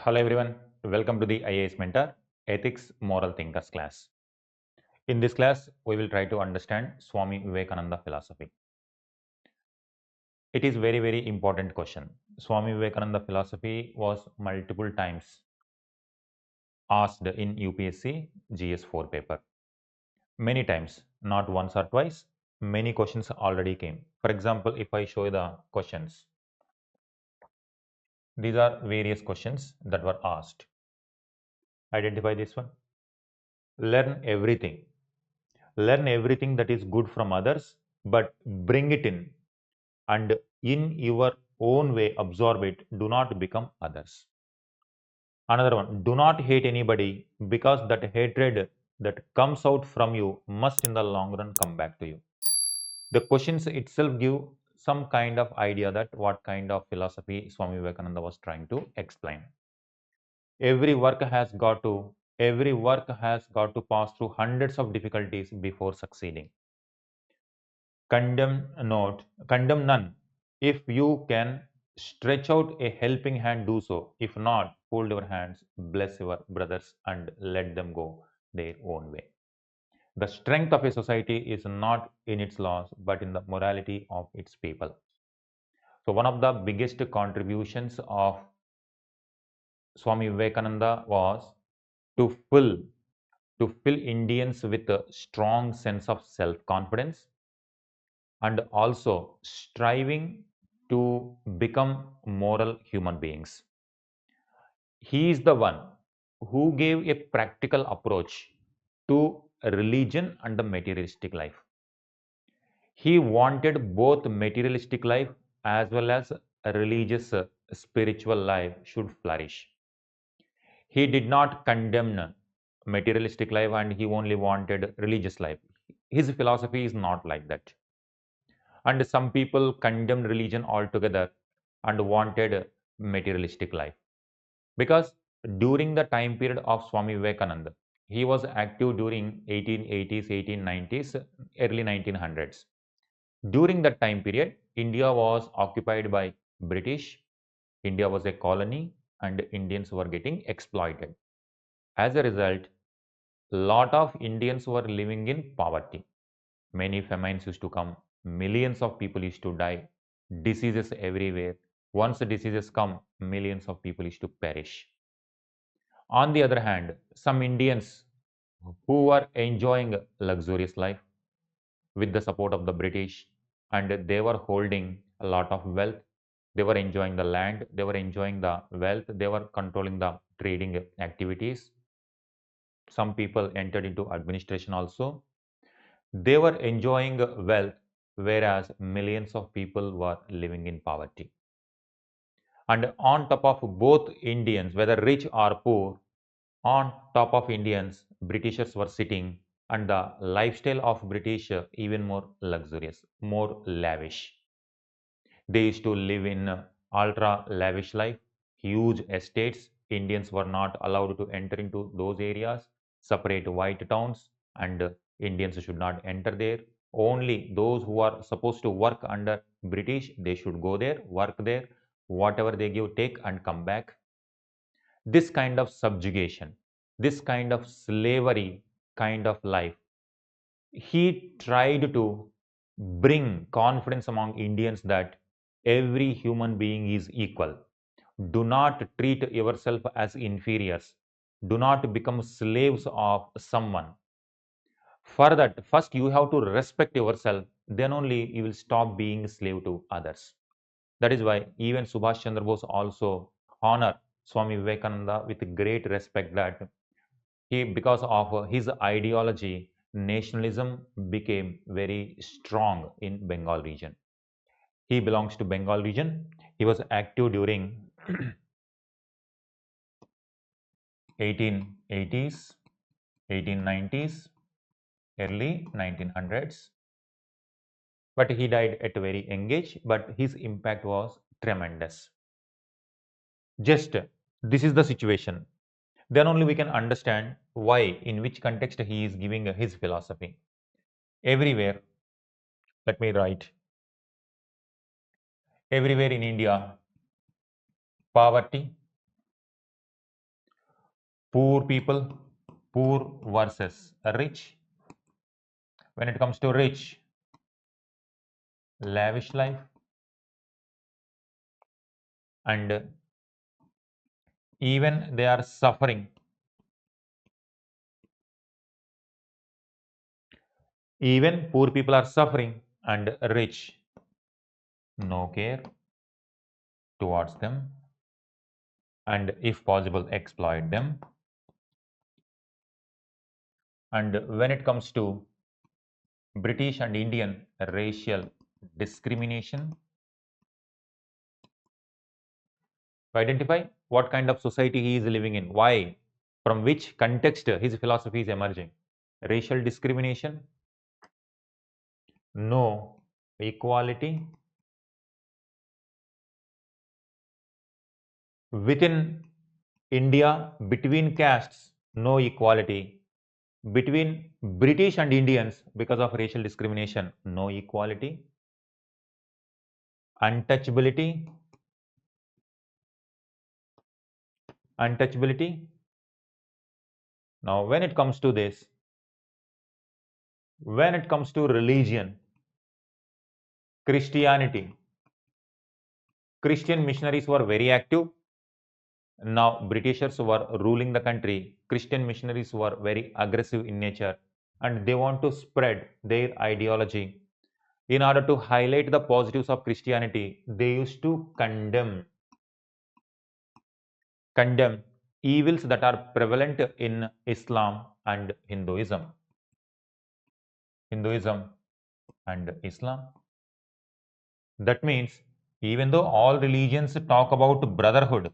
Hello everyone, welcome to the IAS Mentor Ethics Moral Thinkers class. In this class, we will try to understand Swami Vivekananda philosophy. It is very important question. Swami Vivekananda philosophy was multiple times asked in UPSC GS4 paper. Many times, not once or twice, many questions already came. For example, if I show you the questions, these are various questions that were asked. Identify this one. Learn everything. Learn everything that is good from others, but bring it in and in your own way absorb it. Do not become others. Another one, do not hate anybody because that hatred that comes out from you must in the long run come back to you. The questions itself give some kind of idea that what kind of philosophy Swami Vivekananda was trying to explain. Every work has got to pass through hundreds of difficulties before succeeding. Condemn none. If you can stretch out a helping hand, do so. If not, hold your hands, bless your brothers, and let them go their own way. The strength of a society is not in its laws, but in the morality of its people. So, one of the biggest contributions of Swami Vivekananda was to fill Indians with a strong sense of self-confidence and also striving to become moral human beings. He is the one who gave a practical approach to religion and the materialistic life. He wanted both materialistic life as well as a religious spiritual life should flourish. He did not condemn materialistic life and he only wanted religious life. His philosophy is not like that. And some people condemned religion altogether and wanted materialistic life. Because during the time period of Swami Vivekananda, he was active during 1880s, 1890s, early 1900s. During that time period, India was occupied by British, India was a colony, and Indians were getting exploited. As a result, lot of Indians were living in poverty. Many famines used to come, millions of people used to die, diseases everywhere. Once the diseases come, millions of people used to perish. On the other hand, some Indians who were enjoying luxurious life with the support of the British and they were holding a lot of wealth. They were enjoying the land, they were enjoying the wealth, they were controlling the trading activities. Some people entered into administration also. They were enjoying wealth, whereas millions of people were living in poverty. And on top of both Indians, whether rich or poor, on top of Indians, Britishers were sitting, and the lifestyle of British even more luxurious, more lavish. They used to live in ultra lavish life, huge estates. Indians were not allowed to enter into those areas, separate white towns, and Indians should not enter there. Only those who are supposed to work under British, they should go there, work there, whatever they give, take and come back. This kind of subjugation, this kind of slavery kind of life, he tried to bring confidence among Indians that every human being is equal. Do not treat yourself as inferiors. Do not become slaves of someone. For that, first you have to respect yourself, then only you will stop being slave to others. That is why even Subhash Chandra Bose also honor Swami Vivekananda with great respect that he, because of his ideology, nationalism became very strong in Bengal region. He belongs to Bengal region. He was active during 1880s, 1890s, early 1900s. But he died at a very young age, but his impact was tremendous. Just this is the situation. Then only we can understand why, in which context he is giving his philosophy. Everywhere, let me write, everywhere in India, poverty, Poor people, poor versus rich. When it comes to rich, lavish life, and even they are suffering. Even poor people are suffering, and rich, no care towards them, and if possible, exploit them. And when it comes to British and Indian racial discrimination, to identify what kind of society he is living in, why, from which context his philosophy is emerging. Racial discrimination, no equality. Within India, between castes, no equality. Between British and Indians, because of racial discrimination, no equality. Untouchability, untouchability. Now, when it comes to this, when it comes to religion, Christianity, Christian missionaries were very active. Now, Britishers were ruling the country. Christian missionaries were very aggressive in nature and they want to spread their ideology. In order to highlight the positives of Christianity, they used to condemn evils that are prevalent in Islam and Hinduism. Hinduism and Islam. That means even though all religions talk about brotherhood,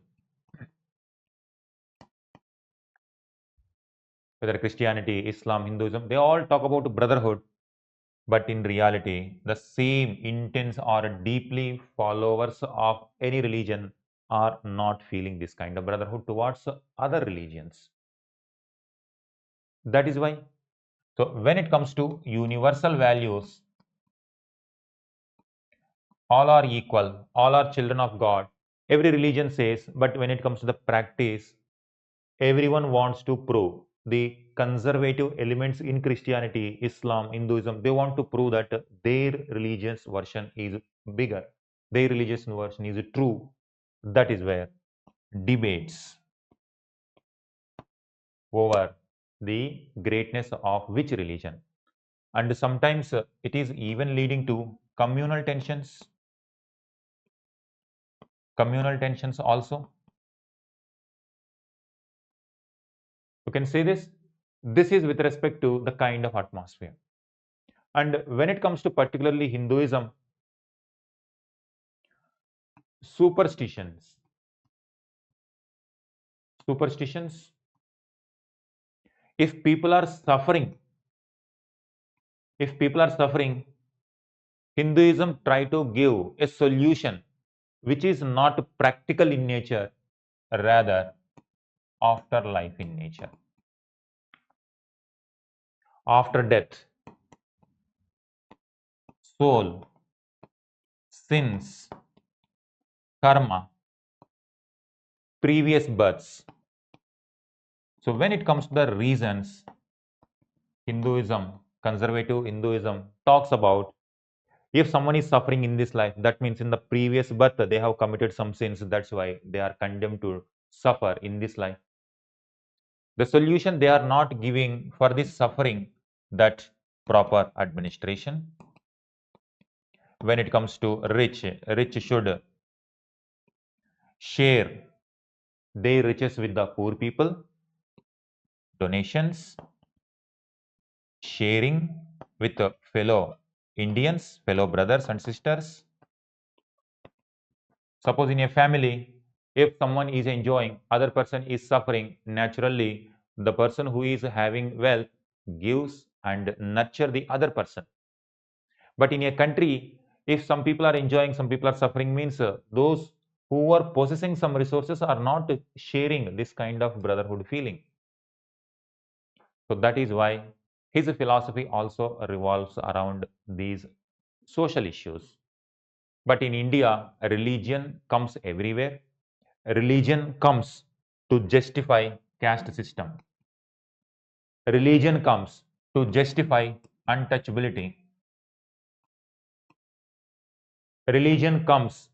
whether Christianity, Islam, Hinduism, they all talk about brotherhood. But in reality, the same intense or deeply followers of any religion are not feeling this kind of brotherhood towards other religions. That is why. So, when it comes to universal values, all are equal, all are children of God. Every religion says, but when it comes to the practice, everyone wants to prove the conservative elements in Christianity, Islam, Hinduism. They want to prove that their religion's version is bigger, their religious version is true. That is where debates over the greatness of which religion, and sometimes it is even leading to communal tensions also. You can say this is with respect to the kind of atmosphere. And when it comes to particularly Hinduism, superstitions, superstitions, if people are suffering, if people are suffering, Hinduism try to give a solution which is not practical in nature, rather afterlife in nature. After death, soul, sins, karma, previous births. So when it comes to the reasons, Hinduism, conservative Hinduism talks about if someone is suffering in this life, that means in the previous birth they have committed some sins. That's why they are condemned to suffer in this life. The solution they are not giving for this suffering, that proper administration. When it comes to rich should share their riches with the poor people, donations, sharing with the fellow Indians, fellow brothers and sisters. Suppose in a family, if someone is enjoying, other person is suffering, naturally, the person who is having wealth gives and nurture the other person. But in a country, if some people are enjoying, some people are suffering, means those who are possessing some resources are not sharing this kind of brotherhood feeling. So that is why his philosophy also revolves around these social issues. But in India, religion comes everywhere. Religion comes to justify caste system. Religion comes to justify untouchability. Religion comes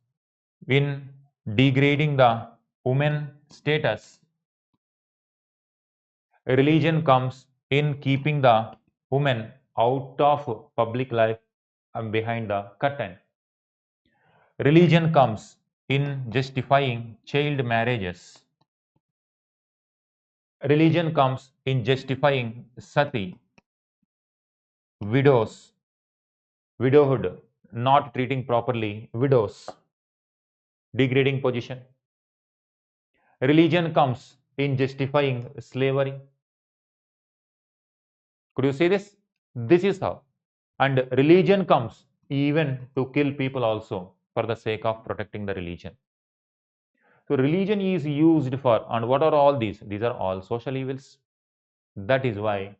in degrading the woman status. Religion comes in keeping the woman out of public life and behind the curtain. Religion comes in justifying child marriages. Religion comes in justifying sati, widows, widowhood, not treating properly widows, degrading position. Religion comes in justifying slavery. Could you see this? This is how. And religion comes even to kill people also for the sake of protecting the religion. So religion is used for, and what are all these? These are all social evils. That is why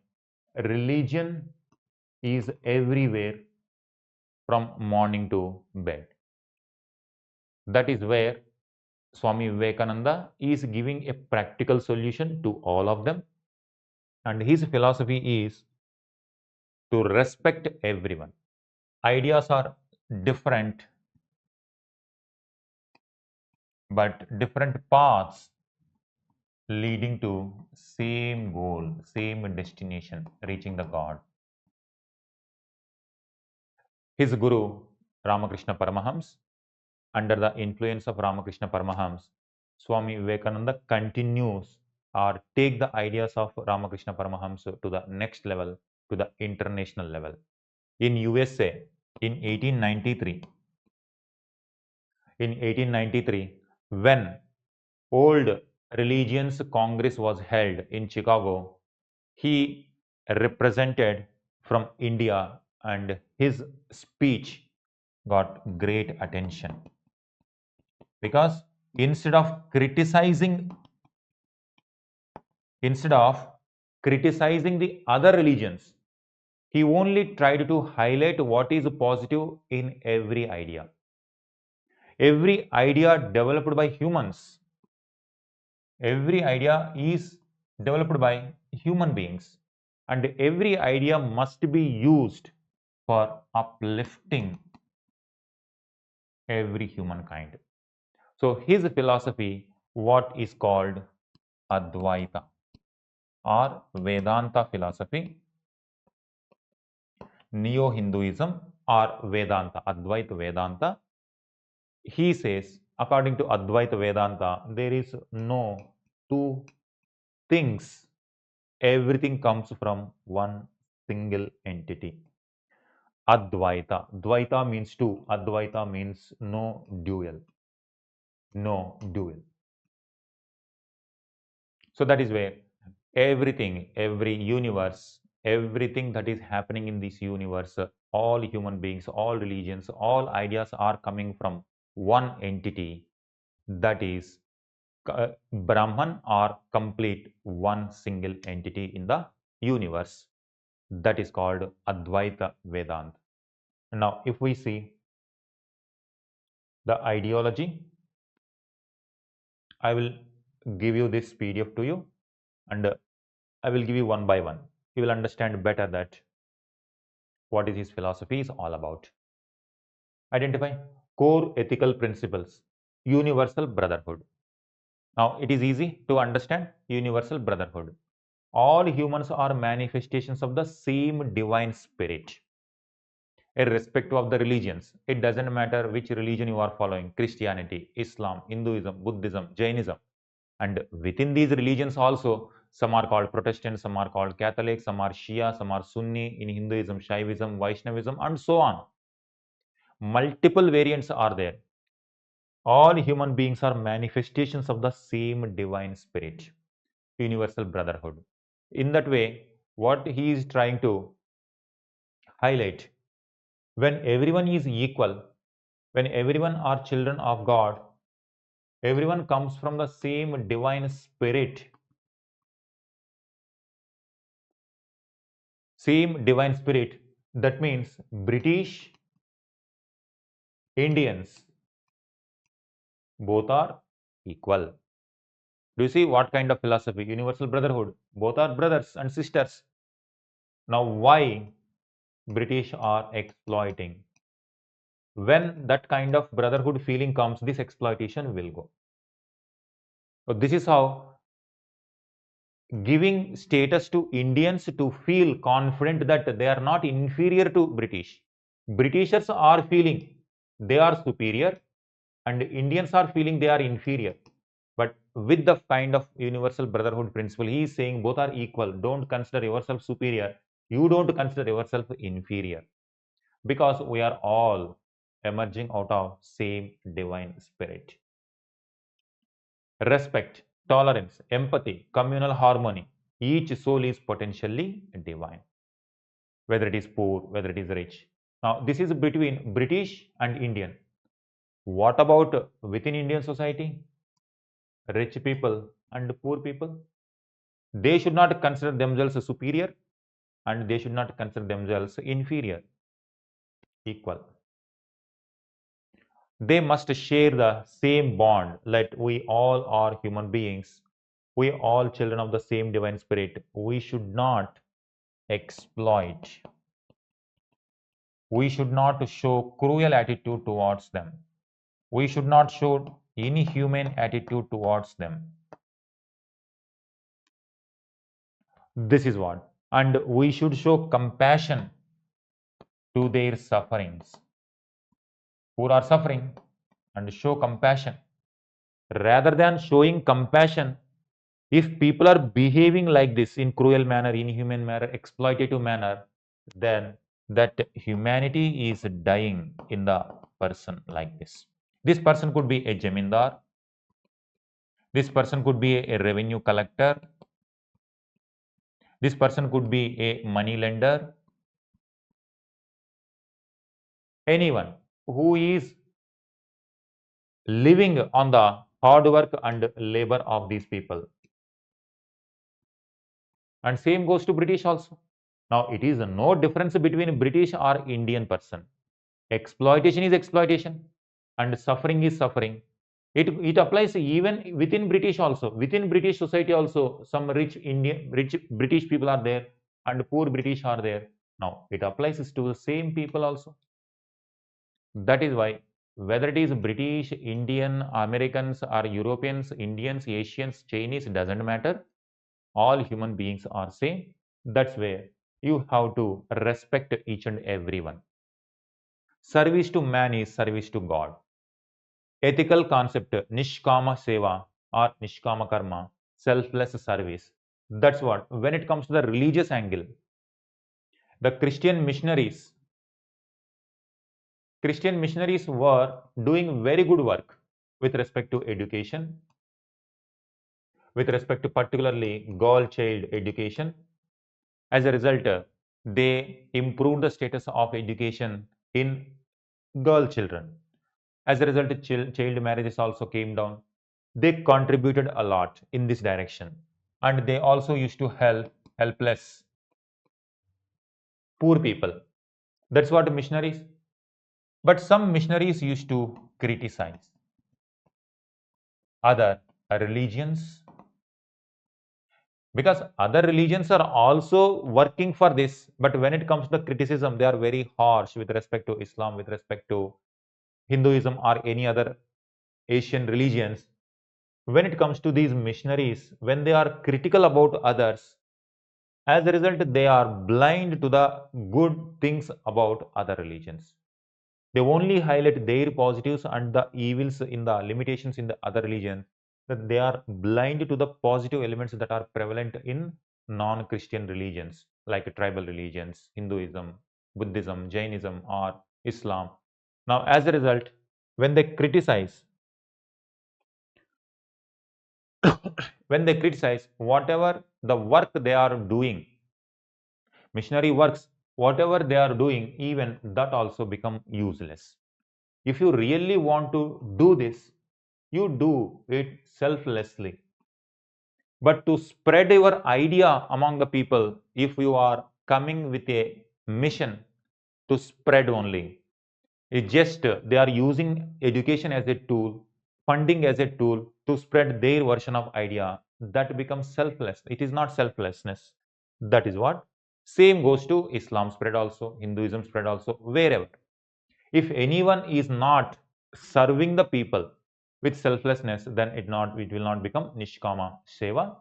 religion is everywhere from morning to bed. That is where Swami Vivekananda is giving a practical solution to all of them. And his philosophy is to respect everyone. Ideas are different, but different paths leading to same goal, same destination, reaching the God. His guru, Ramakrishna Paramahams, under the influence of Ramakrishna Paramahams, Swami Vivekananda continues or take the ideas of Ramakrishna Paramahams to the next level, to the international level. In USA, in 1893, when Old Religions Congress was held in Chicago, he represented from India and his speech got great attention because instead of criticizing the other religions, he only tried to highlight what is positive in every idea. Every idea developed by humans, every idea is developed by human beings, and every idea must be used for uplifting every humankind. So his philosophy, what is called Advaita or Vedanta philosophy, Neo-Hinduism or Vedanta, Advaita Vedanta, he says, according to Advaita Vedanta, there is no two things. Everything comes from one single entity. Advaita. Dvaita means two. Advaita means no dual. No dual. So that is where everything, every universe, everything that is happening in this universe, all human beings, all religions, all ideas are coming from one entity, that is Brahman, or complete one single entity in the universe. That is called Advaita Vedanta. Now, if we see the ideology, I will give you this PDF to you, and I will give you one by one. You will understand better that what is his philosophy is all about. Identify core ethical principles, universal brotherhood. Now, it is easy to understand universal brotherhood. All humans are manifestations of the same divine spirit, irrespective of the religions. It doesn't matter which religion you are following, Christianity, Islam, Hinduism, Buddhism, Jainism. And within these religions also, some are called Protestant, some are called Catholic, some are Shia, some are Sunni, in Hinduism, Shaivism, Vaishnavism, and so on. Multiple variants are there. All human beings are manifestations of the same divine spirit, universal brotherhood. In that way, what he is trying to highlight, when everyone is equal, when everyone are children of God, everyone comes from the same divine spirit. Same divine spirit. That means British, Indians, both are equal. Do you see what kind of philosophy? Universal brotherhood. Both are brothers and sisters. Now, why British are exploiting? When that kind of brotherhood feeling comes, this exploitation will go. So this is how giving status to Indians to feel confident that they are not inferior to British. Britishers are feeling they are superior and Indians are feeling they are inferior. But with the kind of universal brotherhood principle, he is saying both are equal. Don't consider yourself superior. You don't consider yourself inferior. Because we are all emerging out of same divine spirit. Respect, tolerance, empathy, communal harmony. Each soul is potentially divine, whether it is poor, whether it is rich. Now, this is between British and Indian. What about within Indian society? Rich people and poor people? They should not consider themselves superior and they should not consider themselves inferior, equal. They must share the same bond, that we all are human beings. We all children of the same divine spirit. We should not exploit. We should not show cruel attitude towards them. We should not show inhuman attitude towards them. This is what. And we should show compassion to their sufferings. Who are suffering, and show compassion. Rather than showing compassion, if people are behaving like this in cruel manner, inhuman manner, exploitative manner, then that humanity is dying in the person like this. This person could be a Jamindar. This person could be a revenue collector. This person could be a money lender. Anyone who is living on the hard work and labor of these people. And same goes to British also. Now, it is no difference between British or Indian person. Exploitation is exploitation and suffering is suffering. It applies even within British also. Within British society also, some rich British people are there and poor British are there. Now, it applies to the same people also. That is why whether it is British, Indian, Americans or Europeans, Indians, Asians, Chinese, doesn't matter. All human beings are same. That's where you have to respect each and everyone. Service to man is service to God. Ethical concept, nishkama seva or nishkama karma, selfless service. That's what. When it comes to the religious angle, the Christian missionaries were doing very good work with respect to education, with respect to particularly girl child education. As a result, they improved the status of education in girl children. As a result, child marriages also came down. They contributed a lot in this direction. And they also used to help helpless poor people. That's what missionaries. But some missionaries used to criticize other religions, because other religions are also working for this. But when it comes to the criticism, they are very harsh with respect to Islam, with respect to Hinduism or any other Asian religions. When it comes to these missionaries, when they are critical about others, as a result, they are blind to the good things about other religions. They only highlight their positives and the evils in the limitations in the other religion. That they are blind to the positive elements that are prevalent in non-Christian religions like tribal religions, Hinduism, Buddhism, Jainism, or Islam. Now, as a result, when they criticize, when they criticize whatever the work they are doing, missionary works, whatever they are doing, even that also become useless. If you really want to do this, you do it selflessly. But to spread your idea among the people, if you are coming with a mission to spread only, it just they are using education as a tool funding as a tool to spread their version of idea, that becomes selfless. It is not selflessness. That is what. Same goes to Islam spread also, Hinduism spread also, wherever. If anyone is not serving the people with selflessness, then it will not become Nishkama Seva.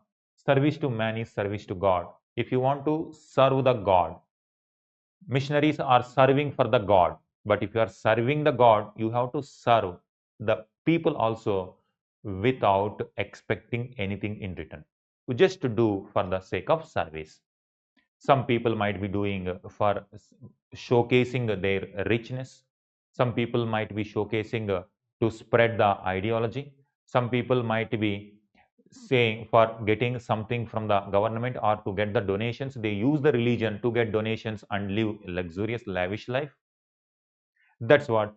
Service to man is service to God. If you want to serve the God, missionaries are serving for the God. But if you are serving the God, you have to serve the people also without expecting anything in return. You just to do for the sake of service. Some people might be doing for showcasing their richness. Some people might be showcasing to spread the ideology. Some people might be saying for getting something from the government or to get the donations. They use the religion to get donations and live a luxurious, lavish life. That's what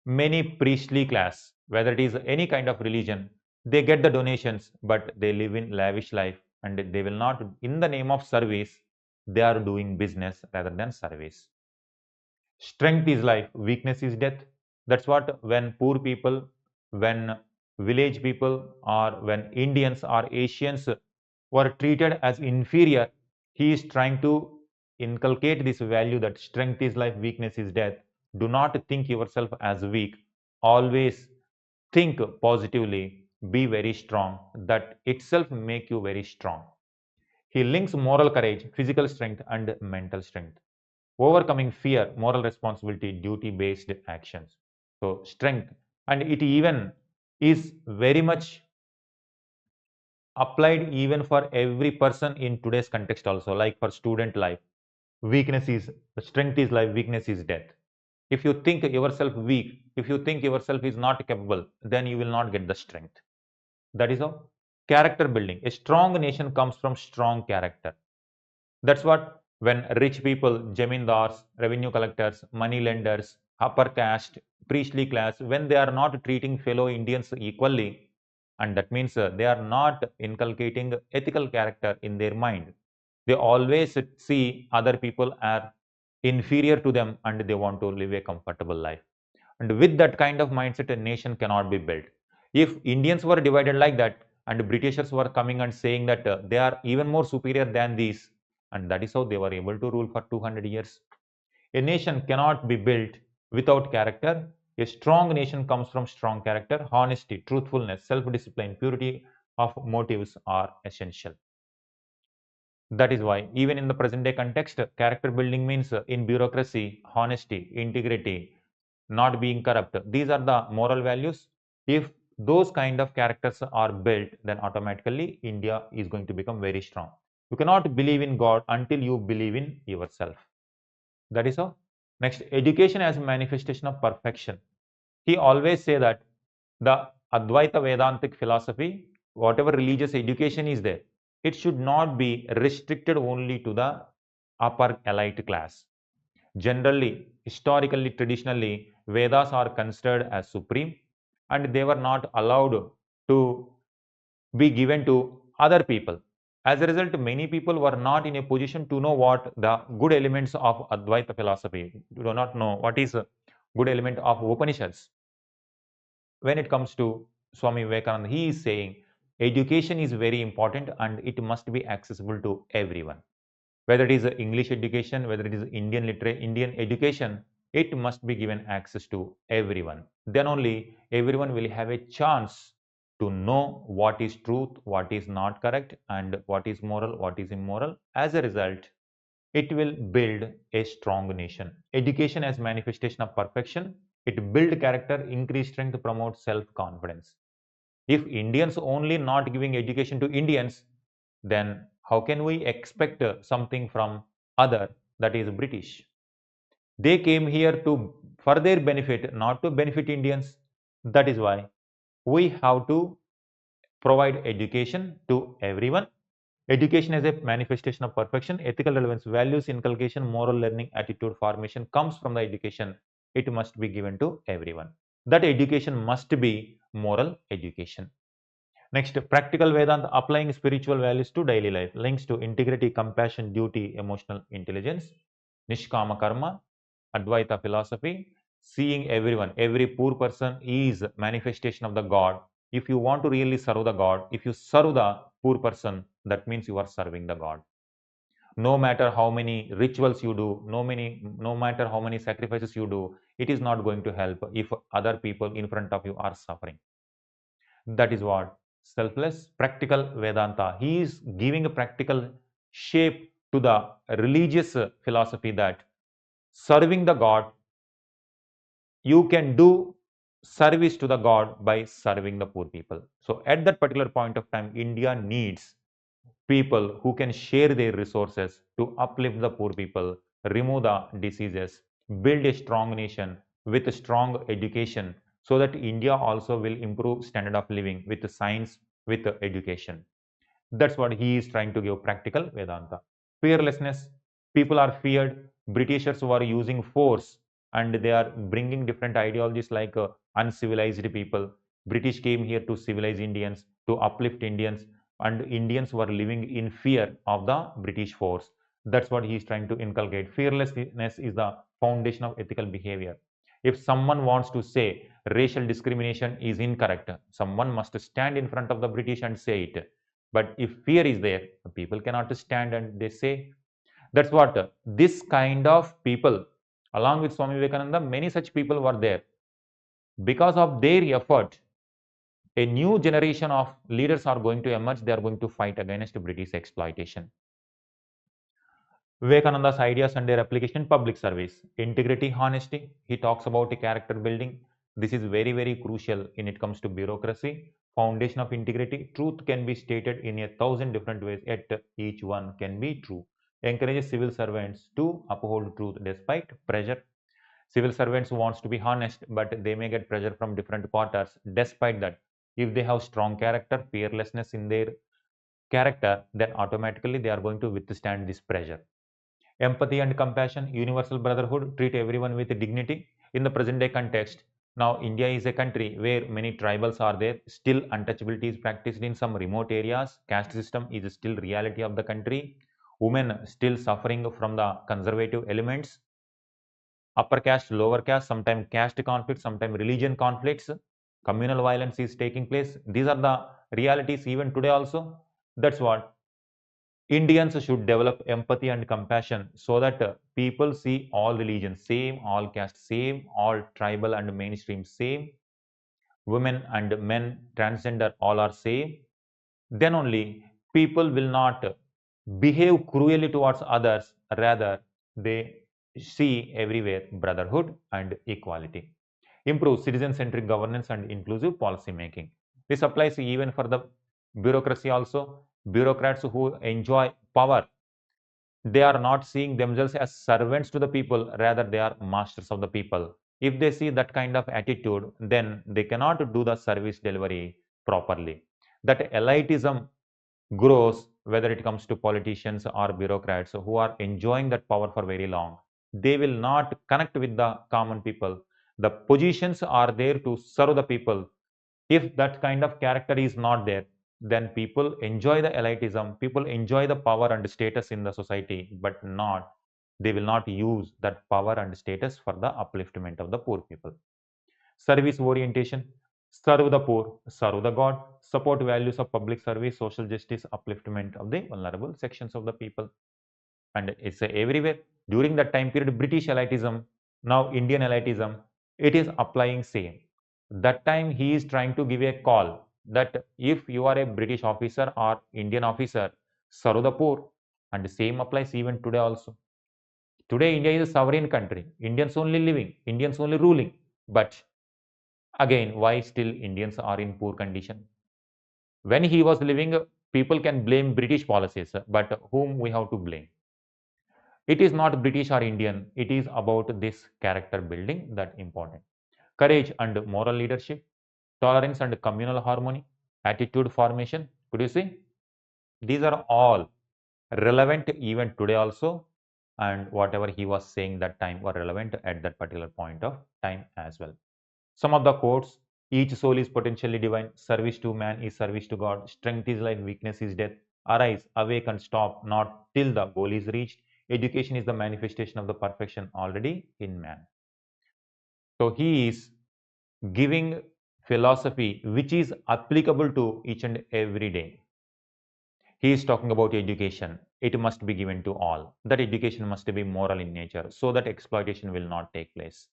many priestly class, whether it is any kind of religion, they get the donations, but they live in lavish life and they will not, in the name of service, they are doing business rather than service. Strength is life, weakness is death. That's what when poor people, when village people, or when Indians or Asians were treated as inferior, he is trying to inculcate this value that strength is life, weakness is death. Do not think yourself as weak. Always think positively, be very strong. That itself make you very strong. He links moral courage, physical strength, and mental strength. Overcoming fear, moral responsibility, duty based actions. So, strength, and it even is very much applied even for every person in today's context, also, like for student life. Weakness is strength is life, weakness is death. If you think yourself weak, if you think yourself is not capable, then you will not get the strength. That is how. Character building. A strong nation comes from strong character. That's what when rich people, jamindars, revenue collectors, money lenders, upper caste, priestly class, when they are not treating fellow Indians equally, and that means they are not inculcating ethical character in their mind. They always see other people are inferior to them and they want to live a comfortable life. And with that kind of mindset, a nation cannot be built. If Indians were divided like that, and Britishers were coming and saying that they are even more superior than these, and that is how they were able to rule for 200 years. A nation cannot be built without character. A strong nation comes from strong character. Honesty, truthfulness, self discipline, purity of motives are essential. That is why, even in the present day context, character building means in bureaucracy, honesty, integrity, not being corrupt. These are the moral values. If those kind of characters are built, then automatically India is going to become very strong. You cannot believe in God until you believe in yourself. That is how. Next, education as a manifestation of perfection. He always say that the Advaita Vedantic philosophy, whatever religious education is there, it should not be restricted only to the upper elite class. Generally, historically, traditionally, Vedas are considered as supreme and they were not allowed to be given to other people. As a result, many people were not in a position to know what the good elements of Advaita philosophy, do not know what is a good element of Upanishads. When it comes to Swami Vivekananda, he is saying education is very important and it must be accessible to everyone. Whether it is English education, whether it is Indian education, it must be given access to everyone. Then only everyone will have a chance to know what is truth, what is not correct, and what is moral, what is immoral. As a result, it will build a strong nation. Education as manifestation of perfection, it build character, increase strength, promote self-confidence. If Indians only not giving education to Indians, then how can we expect something from other, that is British? They came here to for their benefit, not to benefit Indians. That is why we have to provide education to everyone. Education as a manifestation of perfection, ethical relevance, values inculcation, moral learning, attitude formation comes from the education. It must be given to everyone. That education must be moral education. Next, practical Vedanta applying spiritual values to daily life, links to integrity, compassion, duty, emotional intelligence, Nishkama karma, Advaita philosophy, seeing everyone, every poor person is manifestation of the God. If you want to really serve the God, if you serve the poor person, that means you are serving the God. No matter how many rituals you do, no matter how many sacrifices you do, it is not going to help if other people in front of you are suffering. That is what selfless practical Vedanta. He is giving a practical shape to the religious philosophy that serving the God, you can do service to the God by serving the poor people. So at that particular point of time, India needs people who can share their resources to uplift the poor people, remove the diseases, build a strong nation with a strong education, so that India also will improve standard of living with science, with education. That's what he is trying to give practical Vedanta. Fearlessness. People are feared. Britishers were using force and they are bringing different ideologies like uncivilized people. British came here to civilize Indians, to uplift Indians, and Indians were living in fear of the British force. That's what he is trying to inculcate. Fearlessness is the foundation of ethical behavior. If someone wants to say racial discrimination is incorrect, someone must stand in front of the British and say it. But if fear is there, people cannot stand and they say, that's what this kind of people, along with Swami Vivekananda, many such people were there. Because of their effort, a new generation of leaders are going to emerge. They are going to fight against British exploitation. Vivekananda's ideas and their application: public service, integrity, honesty. He talks about a character building. This is very, very crucial when it comes to bureaucracy. Foundation of integrity. Truth can be stated in 1,000 different ways, yet each one can be true. Encourages civil servants to uphold truth despite pressure. Civil servants wants to be honest, but they may get pressure from different quarters. Despite that, if they have strong character, fearlessness in their character, then automatically they are going to withstand this pressure. Empathy and compassion, universal brotherhood, treat everyone with dignity. In the present day context, now India is a country where many tribals are there. Still, untouchability is practiced in some remote areas. Caste system is still reality of the country. Women still suffering from the conservative elements. Upper caste, lower caste, sometimes caste conflicts, sometimes religion conflicts. Communal violence is taking place. These are the realities even today also. That's what Indians should develop empathy and compassion so that people see all religions same, all caste same, all tribal and mainstream same, women and men, transgender, all are same. Then only people will not behave cruelly towards others, rather, they see everywhere brotherhood and equality. Improve citizen centric governance and inclusive policy making. This applies even for the bureaucracy also. Bureaucrats who enjoy power, they are not seeing themselves as servants to the people, rather they are masters of the people. If they see that kind of attitude, then they cannot do the service delivery properly. That elitism grows, whether it comes to politicians or bureaucrats who are enjoying that power for very long. They will not connect with the common people. The positions are there to serve the people. If that kind of character is not there, then people enjoy the elitism, people enjoy the power and status in the society, but not, they will not use that power and status for the upliftment of the poor people. Service orientation, serve the poor, serve the God, support values of public service, social justice, upliftment of the vulnerable sections of the people. And it's everywhere. During that time period, British elitism, now Indian elitism, it is applying same. That time he is trying to give a call that if you are a British officer or Indian officer, serve the poor. And the same applies even today also. Today, India is a sovereign country. Indians only living, Indians only ruling. But again, why still Indians are in poor condition? When he was living, people can blame British policies, but whom we have to blame? It is not British or Indian. It is about this character building that important. Courage and moral leadership, tolerance and communal harmony, attitude formation. Could you see? These are all relevant even today also, and whatever he was saying that time were relevant at that particular point of time as well. Some of the quotes: each soul is potentially divine, service to man is service to God, strength is life, weakness is death, arise, awake and stop not till the goal is reached, education is the manifestation of the perfection already in man. So he is giving philosophy which is applicable to each and every day. He is talking about education. It must be given to all. That education must be moral in nature so that exploitation will not take place.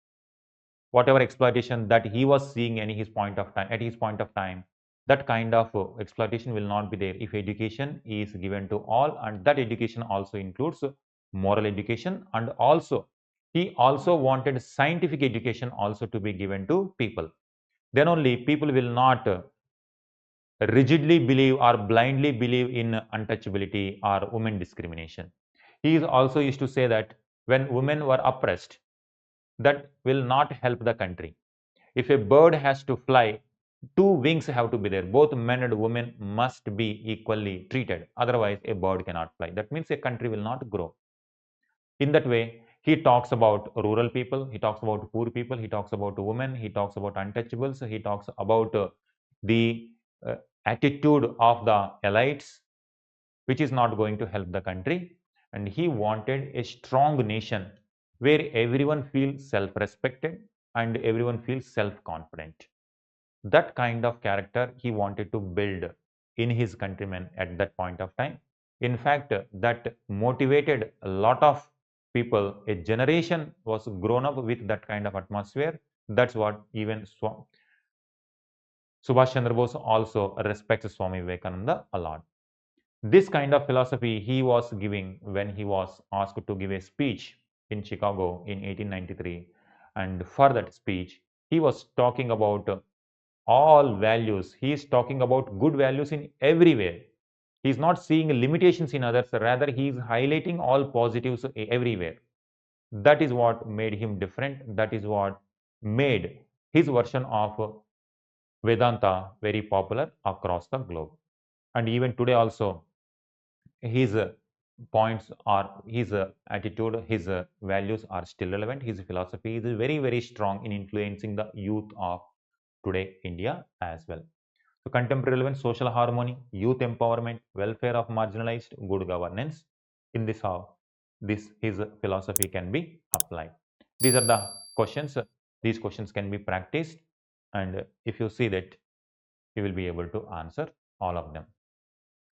Whatever exploitation that he was seeing in his point of time, at his point of time, that kind of exploitation will not be there if education is given to all, and that education also includes moral education, and also he also wanted scientific education also to be given to people. Then only people will not rigidly believe or blindly believe in untouchability or women discrimination. He is also used to say that when women were oppressed, that will not help the country. If a bird has to fly, two wings have to be there. Both men and women must be equally treated. Otherwise, a bird cannot fly. That means a country will not grow. In that way, he talks about rural people, he talks about poor people, he talks about women, he talks about untouchables, he talks about the uh, attitude of the elites, which is not going to help the country. And he wanted a strong nation where everyone feels self-respected and everyone feels self-confident. That kind of character he wanted to build in his countrymen at that point of time. In fact, that motivated a lot of people. A generation was grown up with that kind of atmosphere. That's what even Subhash Chandra Bose also respects Swami Vivekananda a lot. This kind of philosophy he was giving when he was asked to give a speech in Chicago in 1893. And for that speech, he was talking about all values. He is talking about good values in everywhere. He is not seeing limitations in others, rather, he is highlighting all positives everywhere. That is what made him different. That is what made his version of Vedanta very popular across the globe. And even today, also, his points or his attitude, his values are still relevant. His philosophy is very, very strong in influencing the youth of today India as well. So contemporary relevance, social harmony, youth empowerment, welfare of marginalized, good governance. In this how this his philosophy can be applied. These are the questions. These questions can be practiced, and if you see that, you will be able to answer all of them.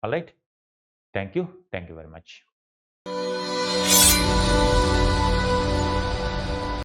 All right. Thank you. Thank you very much.